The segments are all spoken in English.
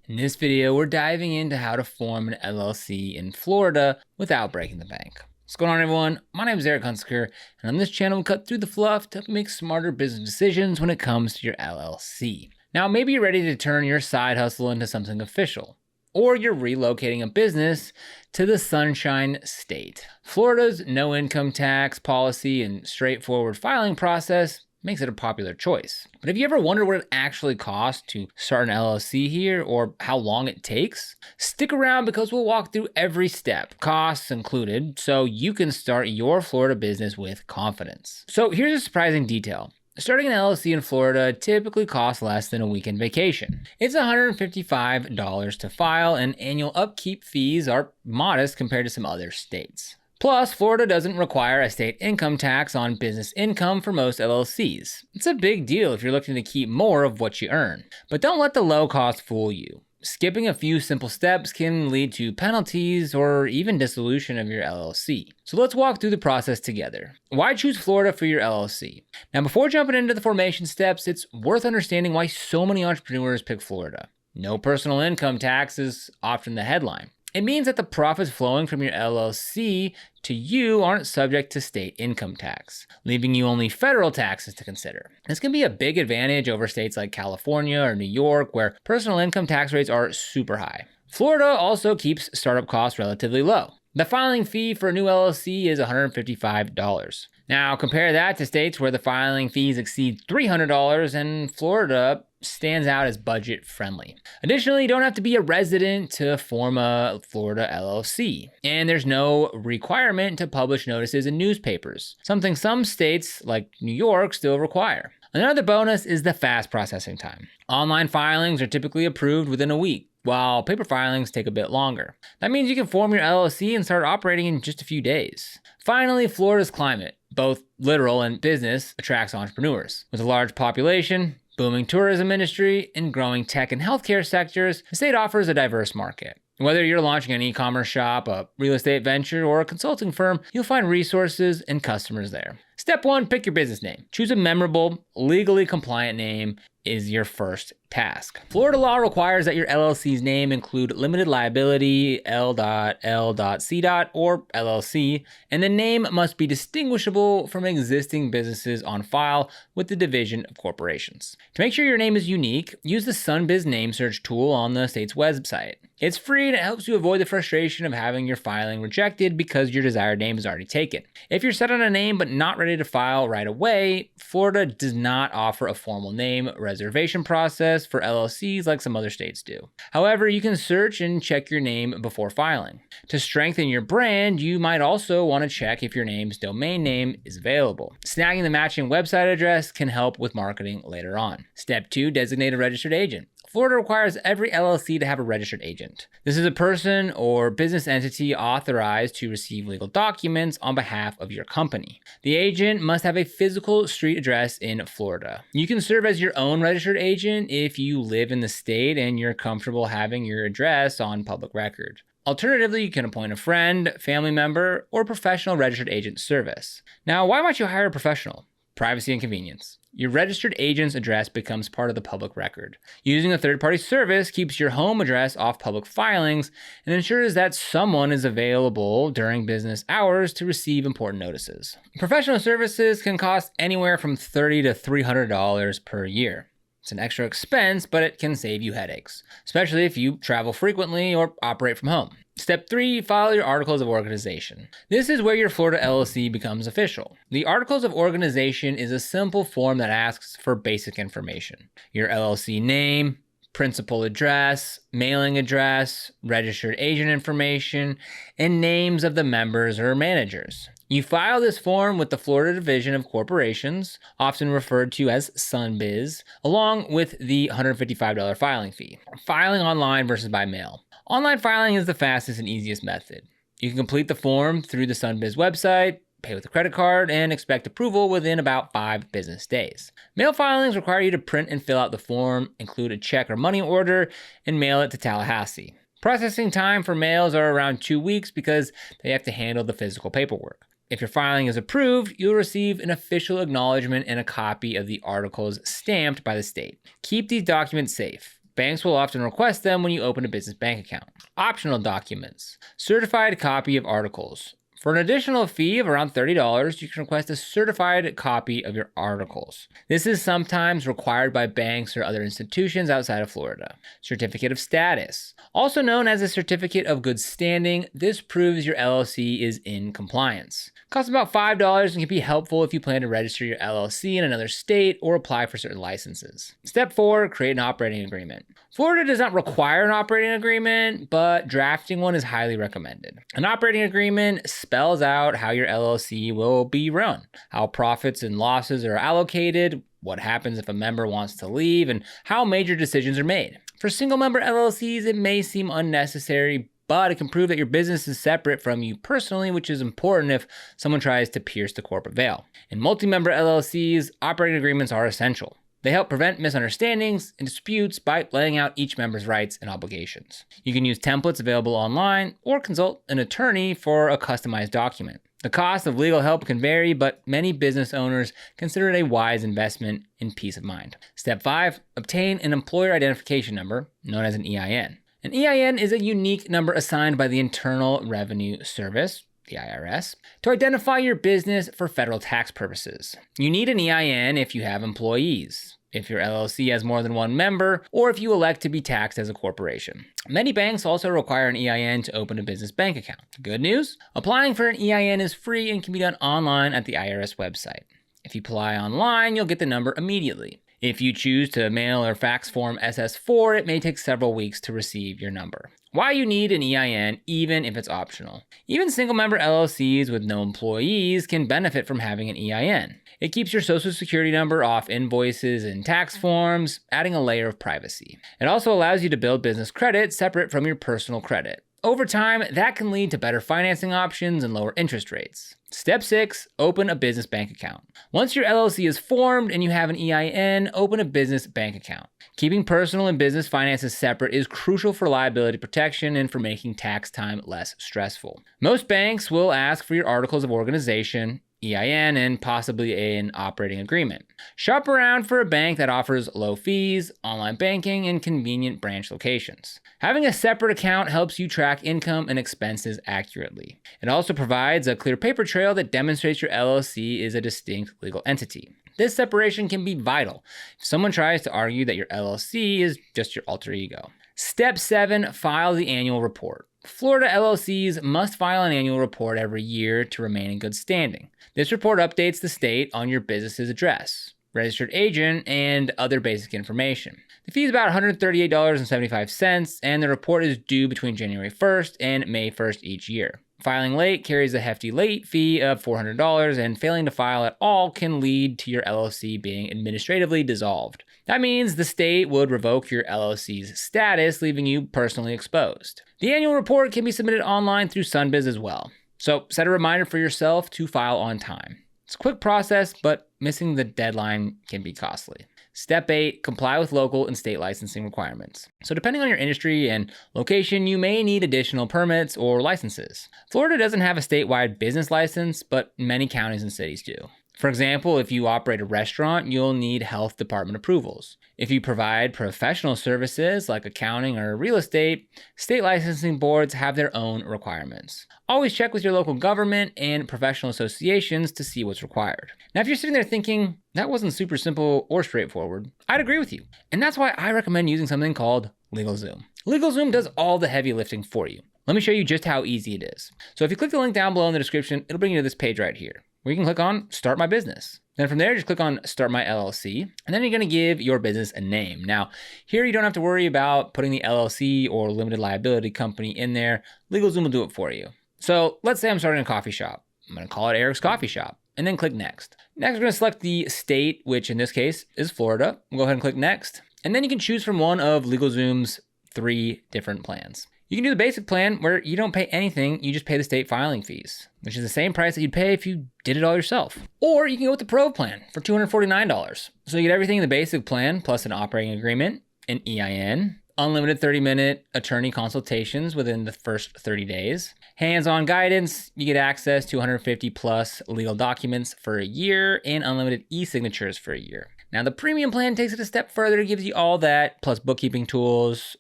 In this video, we're diving into how to form an LLC in Florida without breaking the bank. What's going on, everyone? My name is Eric Hunsaker, and on this channel, we cut through the fluff to help you make smarter business decisions when it comes to your LLC. Now, maybe you're ready to turn your side hustle into something official, or you're relocating a business to the Sunshine State. Florida's no income tax policy and straightforward filing process makes it a popular choice. But have you ever wondered what it actually costs to start an LLC here, or how long it takes? Stick around because we'll walk through every step, costs included, so you can start your Florida business with confidence. So here's a surprising detail. Starting an LLC in Florida typically costs less than a weekend vacation. It's $155 to file, and annual upkeep fees are modest compared to some other states. Plus, Florida doesn't require a state income tax on business income for most LLCs. It's a big deal if you're looking to keep more of what you earn. But don't let the low cost fool you. Skipping a few simple steps can lead to penalties or even dissolution of your LLC. So let's walk through the process together. Why choose Florida for your LLC? Now, before jumping into the formation steps, it's worth understanding why so many entrepreneurs pick Florida. No personal income tax is often the headline. It means that the profits flowing from your LLC to you aren't subject to state income tax, leaving you only federal taxes to consider. This can be a big advantage over states like California or New York, where personal income tax rates are super high. Florida also keeps startup costs relatively low. The filing fee for a new LLC is $155. Now, compare that to states where the filing fees exceed $300, and Florida stands out as budget friendly. Additionally, you don't have to be a resident to form a Florida LLC, and there's no requirement to publish notices in newspapers, something some states like New York still require. Another bonus is the fast processing time. Online filings are typically approved within a week, while paper filings take a bit longer. That means you can form your LLC and start operating in just a few days. Finally, Florida's climate, both literal and business, attracts entrepreneurs. With a large population, booming tourism industry, and growing tech and healthcare sectors, the state offers a diverse market. Whether you're launching an e-commerce shop, a real estate venture, or a consulting firm, you'll find resources and customers there. Step 1, pick your business name. Choose a memorable, legally compliant name is your first task. Florida law requires that your LLC's name include limited liability, L.L.C. or LLC, and the name must be distinguishable from existing businesses on file with the Division of Corporations. To make sure your name is unique, use the Sunbiz name search tool on the state's website. It's free and it helps you avoid the frustration of having your filing rejected because your desired name is already taken. If you're set on a name but not ready to file right away, Florida does not offer a formal name reservation process for LLCs like some other states do. However, you can search and check your name before filing. To strengthen your brand, you might also want to check if your name's domain name is available. Snagging the matching website address can help with marketing later on. Step 2, designate a registered agent. Florida requires every LLC to have a registered agent. This is a person or business entity authorized to receive legal documents on behalf of your company. The agent must have a physical street address in Florida. You can serve as your own registered agent if you live in the state and you're comfortable having your address on public record. Alternatively, you can appoint a friend, family member, or professional registered agent service. Now, why might you hire a professional? Privacy and convenience. Your registered agent's address becomes part of the public record. Using a third-party service keeps your home address off public filings and ensures that someone is available during business hours to receive important notices. Professional services can cost anywhere from $30 to $300 per year. It's an extra expense, but it can save you headaches, especially if you travel frequently or operate from home. Step 3, file your Articles of Organization. This is where your Florida LLC becomes official. The Articles of Organization is a simple form that asks for basic information. Your LLC name, principal address, mailing address, registered agent information, and names of the members or managers. You file this form with the Florida Division of Corporations, often referred to as Sunbiz, along with the $155 filing fee. Filing online versus by mail. Online filing is the fastest and easiest method. You can complete the form through the Sunbiz website, pay with a credit card, and expect approval within about 5 business days. Mail filings require you to print and fill out the form, include a check or money order, and mail it to Tallahassee. Processing time for mails are around 2 weeks because they have to handle the physical paperwork. If your filing is approved, you'll receive an official acknowledgement and a copy of the articles stamped by the state. Keep these documents safe. Banks will often request them when you open a business bank account. Optional documents. Certified copy of articles. For an additional fee of around $30, you can request a certified copy of your articles. This is sometimes required by banks or other institutions outside of Florida. Certificate of status. Also known as a certificate of good standing, this proves your LLC is in compliance. Costs about $5 and can be helpful if you plan to register your LLC in another state or apply for certain licenses. Step 4, create an operating agreement. Florida does not require an operating agreement, but drafting one is highly recommended. An operating agreement spells out how your LLC will be run, how profits and losses are allocated, what happens if a member wants to leave, and how major decisions are made. For single-member LLCs, it may seem unnecessary, but it can prove that your business is separate from you personally, which is important if someone tries to pierce the corporate veil. In multi-member LLCs, operating agreements are essential. They help prevent misunderstandings and disputes by laying out each member's rights and obligations. You can use templates available online or consult an attorney for a customized document. The cost of legal help can vary, but many business owners consider it a wise investment in peace of mind. Step 5, obtain an employer identification number, known as an EIN. An EIN is a unique number assigned by the Internal Revenue Service, the IRS, to identify your business for federal tax purposes. You need an EIN if you have employees, if your LLC has more than one member, or if you elect to be taxed as a corporation. Many banks also require an EIN to open a business bank account. Good news? Applying for an EIN is free and can be done online at the IRS website. If you apply online, you'll get the number immediately. If you choose to mail or fax form SS4, it may take several weeks to receive your number. Why you need an EIN, even if it's optional. Even single-member LLCs with no employees can benefit from having an EIN. It keeps your social security number off invoices and tax forms, adding a layer of privacy. It also allows you to build business credit separate from your personal credit. Over time, that can lead to better financing options and lower interest rates. Step 6, open a business bank account. Once your LLC is formed and you have an EIN, open a business bank account. Keeping personal and business finances separate is crucial for liability protection and for making tax time less stressful. Most banks will ask for your articles of organization, EIN, and possibly an operating agreement. Shop around for a bank that offers low fees, online banking, and convenient branch locations. Having a separate account helps you track income and expenses accurately. It also provides a clear paper trail that demonstrates your LLC is a distinct legal entity. This separation can be vital if someone tries to argue that your LLC is just your alter ego. Step 7, file the annual report. Florida LLCs must file an annual report every year to remain in good standing. This report updates the state on your business's address, registered agent, and other basic information. The fee is about $138.75, and the report is due between January 1st and May 1st each year. Filing late carries a hefty late fee of $400, and failing to file at all can lead to your LLC being administratively dissolved. That means the state would revoke your LLC's status, leaving you personally exposed. The annual report can be submitted online through Sunbiz as well. So set a reminder for yourself to file on time. It's a quick process, but missing the deadline can be costly. Step 8, comply with local and state licensing requirements. So depending on your industry and location, you may need additional permits or licenses. Florida doesn't have a statewide business license, but many counties and cities do. For example, if you operate a restaurant, you'll need health department approvals. If you provide professional services like accounting or real estate, state licensing boards have their own requirements. Always check with your local government and professional associations to see what's required. Now, if you're sitting there thinking, that wasn't super simple or straightforward, I'd agree with you. And that's why I recommend using something called LegalZoom. LegalZoom does all the heavy lifting for you. Let me show you just how easy it is. So if you click the link down below in the description, it'll bring you to this page right here, where you can click on Start My Business. Then from there, just click on Start My LLC, and then you're gonna give your business a name. Now, here you don't have to worry about putting the LLC or limited liability company in there. LegalZoom will do it for you. So let's say I'm starting a coffee shop. I'm gonna call it Eric's Coffee Shop, and then click Next. Next, we're gonna select the state, which in this case is Florida. We'll go ahead and click Next, and then you can choose from one of LegalZoom's 3 different plans. You can do the basic plan where you don't pay anything, you just pay the state filing fees, which is the same price that you'd pay if you did it all yourself. Or you can go with the Pro plan for $249. So you get everything in the basic plan, plus an operating agreement, an EIN, unlimited 30-minute attorney consultations within the first 30 days, hands-on guidance, you get access to 150 plus legal documents for a year, and unlimited e-signatures for a year. Now, the premium plan takes it a step further. It gives you all that, plus bookkeeping tools,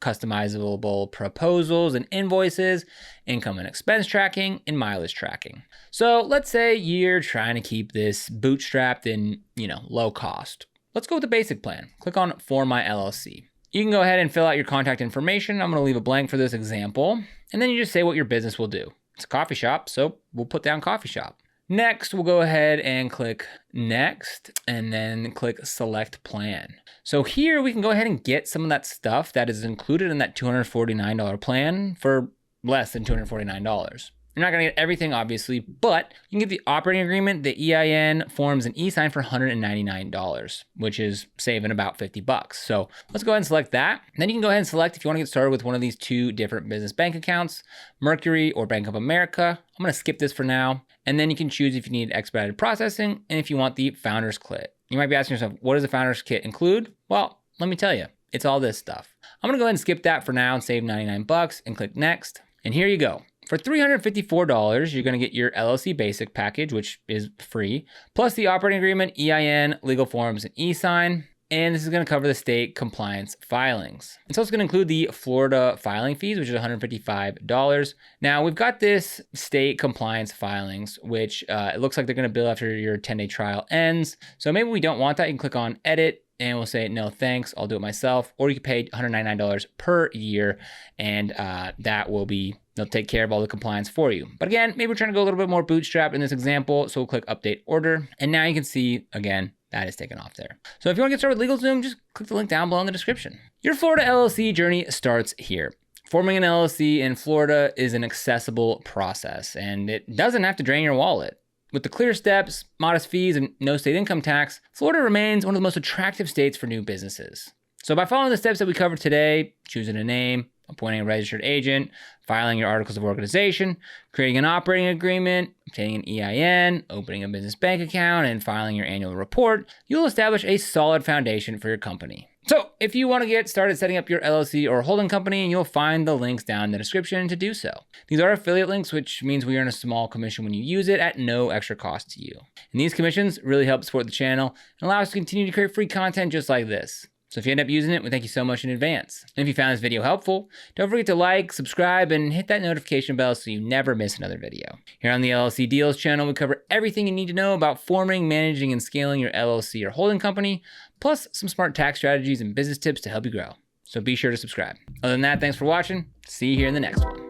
customizable proposals and invoices, income and expense tracking, and mileage tracking. So let's say you're trying to keep this bootstrapped and, low cost. Let's go with the basic plan. Click on For My LLC. You can go ahead and fill out your contact information. I'm going to leave a blank for this example. And then you just say what your business will do. It's a coffee shop, so we'll put down coffee shop. Next, we'll go ahead and click Next, and then click Select Plan. So here we can go ahead and get some of that stuff that is included in that $249 plan for less than $249. You're not gonna get everything, obviously, but you can get the operating agreement, the EIN, forms, and e-sign for $199, which is saving about 50 bucks. So let's go ahead and select that. Then you can go ahead and select if you wanna get started with one of these two different business bank accounts, Mercury or Bank of America. I'm gonna skip this for now. And then you can choose if you need expedited processing and if you want the Founders Kit. You might be asking yourself, what does the Founders Kit include? Well, let me tell you, it's all this stuff. I'm gonna go ahead and skip that for now and save 99 bucks and click Next. And here you go. For $354, you're gonna get your LLC Basic package, which is free, plus the operating agreement, EIN, legal forms, and e-sign. And this is gonna cover the state compliance filings. It's also gonna include the Florida filing fees, which is $155. Now, we've got this state compliance filings, which it looks like they're gonna bill after your 10-day trial ends. So maybe we don't want that. You can click on Edit, and we'll say, no, thanks, I'll do it myself. Or you can pay $199 per year, and they'll take care of all the compliance for you. But again, maybe we're trying to go a little bit more bootstrap in this example, so we'll click Update Order. And now you can see, again, that is taken off there. So if you want to get started with LegalZoom, just click the link down below in the description. Your Florida LLC journey starts here. Forming an LLC in Florida is an accessible process, and it doesn't have to drain your wallet. With the clear steps, modest fees, and no state income tax, Florida remains one of the most attractive states for new businesses. So by following the steps that we covered today, choosing a name, appointing a registered agent, filing your articles of organization, creating an operating agreement, obtaining an EIN, opening a business bank account, and filing your annual report, you'll establish a solid foundation for your company. So if you want to get started setting up your LLC or holding company, you'll find the links down in the description to do so. These are affiliate links, which means we earn a small commission when you use it at no extra cost to you. And these commissions really help support the channel and allow us to continue to create free content just like this. So if you end up using it, we thank you so much in advance. And if you found this video helpful, don't forget to like, subscribe, and hit that notification bell so you never miss another video. Here on the LLC Deals channel, we cover everything you need to know about forming, managing, and scaling your LLC or holding company, plus some smart tax strategies and business tips to help you grow. So be sure to subscribe. Other than that, thanks for watching. See you here in the next one.